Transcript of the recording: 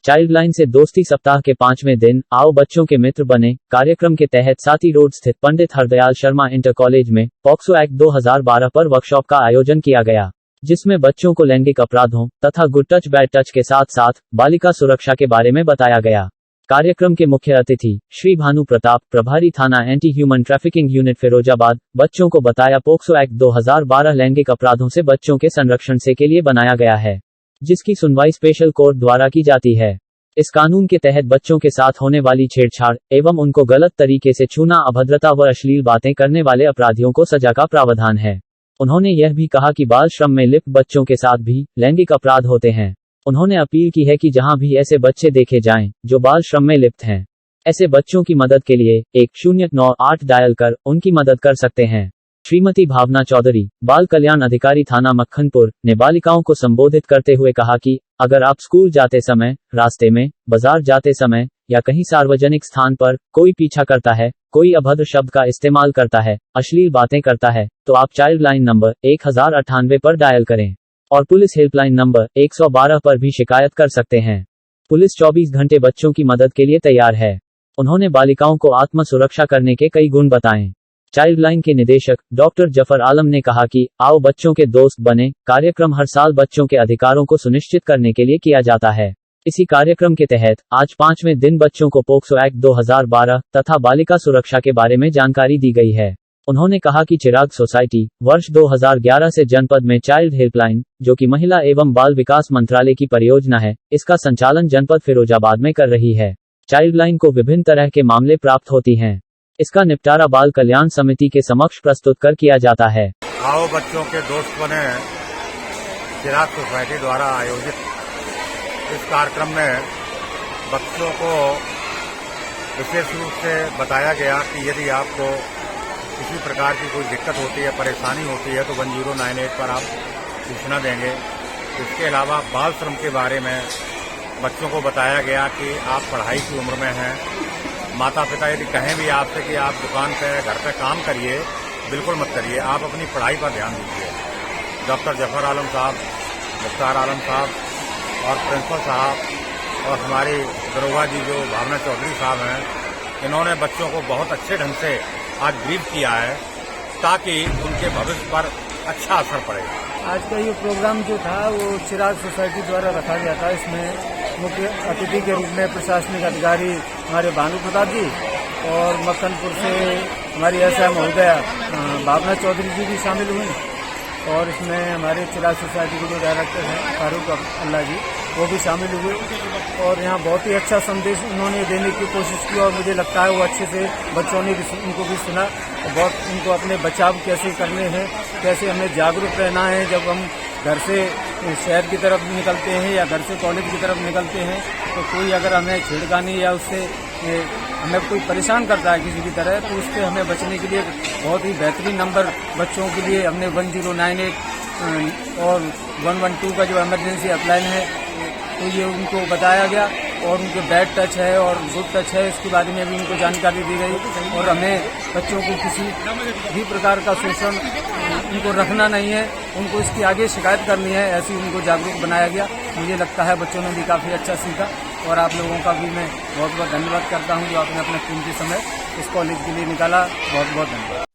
Childline से दोस्ती सप्ताह के 5वें दिन आओ बच्चों के मित्र बने कार्यक्रम के तहत साती रोड स्थित पंडित हरदयाल शर्मा इंटर कॉलेज में पॉक्सो एक्ट 2012 पर वर्कशॉप का आयोजन किया गया, जिसमें बच्चों को लैंगिक अपराधों तथा गुड टच बैड टच के साथ साथ बालिका सुरक्षा के बारे में बताया गया। कार्यक्रम के मुख्य अतिथि श्री भानु प्रताप, प्रभारी थाना anti human trafficking unit Firozabad, बच्चों को बताया पोक्सो एक्ट 2012 लैंगिक अपराधों से बच्चों के संरक्षण से के लिए बनाया गया है, जिसकी सुनवाई स्पेशल कोर्ट द्वारा की जाती है। इस कानून के तहत बच्चों के साथ होने वाली छेड़छाड़ एवं उनको गलत तरीके से छूना, अभद्रता व अश्लील बातें करने वाले अपराधियों को सजा का प्रावधान है। उन्होंने यह भी कहा कि बाल श्रम में लिप्त बच्चों के साथ भी लैंगिक अपराध होते हैं। उन्होंने अपील की है कि जहां भी ऐसे बच्चे देखे जाएं जो बाल श्रम में लिप्त हैं, ऐसे बच्चों की मदद के लिए 1098 डायल कर उनकी मदद कर सकते हैं। श्रीमती भावना चौधरी, बाल कल्याण अधिकारी थाना मक्खनपुर, ने बालिकाओं को संबोधित करते हुए कहा कि अगर आप स्कूल जाते समय, रास्ते में, बाजार जाते समय या कहीं सार्वजनिक स्थान पर कोई पीछा करता है, कोई अभद्र शब्द का इस्तेमाल करता है, अश्लील बातें करता है, तो आप चाइल्ड लाइन नंबर 1098 पर डायल करें और पुलिस हेल्पलाइन नंबर 112 पर भी शिकायत कर सकते हैं। पुलिस 24 घंटे बच्चों की मदद के लिए तैयार है। उन्होंने बालिकाओं को आत्म सुरक्षा करने के कई गुण बताएं। चाइल्डलाइन के निदेशक डॉक्टर जफर आलम ने कहा कि आओ बच्चों के दोस्त बने कार्यक्रम हर साल बच्चों के अधिकारों को सुनिश्चित करने के लिए किया जाता है। इसी कार्यक्रम के तहत आज 5वें दिन बच्चों को पोक्सो एक्ट 2012 तथा बालिका सुरक्षा के बारे में जानकारी दी गई है। उन्होंने कहा कि चिराग सोसाइटी वर्ष 2011 से जनपद में चाइल्ड हेल्पलाइन, जो कि महिला एवं बाल विकास मंत्रालय की परियोजना है, इसका संचालन जनपद फिरोजाबाद में कर रही है। चाइल्डलाइन को विभिन्न तरह के मामले प्राप्त होती हैं। इसका निपटारा बाल कल्याण समिति के समक्ष प्रस्तुत कर किया जाता है। आओ बच्चों के दोस्त बने चिराग सोसाइटी द्वारा आयोजित इस कार्यक्रम में बच्चों को विशेष रूप से बताया गया कि यदि आपको किसी प्रकार की कोई दिक्कत होती है, परेशानी होती है, तो 1098 पर आप सूचना देंगे। इसके अलावा बाल श्रम के बारे में बच्चों को बताया गया कि आप पढ़ाई की उम्र में हैं, माता पिता यदि कहें भी आपसे कि आप दुकान पे, घर पे काम करिए, बिल्कुल मत करिए, आप अपनी पढ़ाई पर ध्यान दीजिए। डॉक्टर जफर आलम साहब, मुख्तार आलम साहब और प्रिंसिपल साहब और हमारी दरोगा जी जो भावना चौधरी साहब हैं, इन्होंने बच्चों को बहुत अच्छे ढंग से आज ब्रीफ किया है ताकि उनके भविष्य पर अच्छा असर पड़े। आज का ये प्रोग्राम जो था वो चिराग सोसाइटी द्वारा रखा गया था। इसमें मुख्य अतिथि के रूप में प्रशासनिक अधिकारी हमारे भानु प्रताप जी और मक्खनपुर से हमारी एसआई महोदया भावना चौधरी जी भी शामिल हुई और इसमें हमारे चिराग सोसाइटी के जो डायरेक्टर हैं फारूक अल्लाह जी, वो भी शामिल हुए और यहाँ बहुत ही अच्छा संदेश उन्होंने देने की कोशिश की और मुझे लगता है वो अच्छे से बच्चों ने भी उनको भी सुना और बहुत उनको अपने बचाव कैसे करने हैं, कैसे हमें जागरूक रहना है। जब हम घर से शहर की तरफ निकलते हैं या घर से कॉलेज की तरफ निकलते हैं तो कोई अगर हमें छेड़खानी या उससे हमें कोई परेशान करता है किसी भी तरह, तो उससे हमें बचने के लिए बहुत ही बेहतरीन नंबर बच्चों के लिए हमने 1098 और 112 का जो इमरजेंसी हेल्पलाइन है तो ये उनको बताया गया और उनके बैड टच है और गुड टच है, इसके बारे में भी उनको जानकारी दी गई और हमें बच्चों को किसी भी प्रकार का शोषण उनको रखना नहीं है, उनको इसकी आगे शिकायत करनी है, ऐसी उनको जागरूक बनाया गया। मुझे लगता है बच्चों ने भी काफ़ी अच्छा सीखा और आप लोगों का भी मैं बहुत बहुत धन्यवाद करता हूँ जो आपने अपना कीमती समय इस कॉलेज के लिए निकाला। बहुत बहुत धन्यवाद।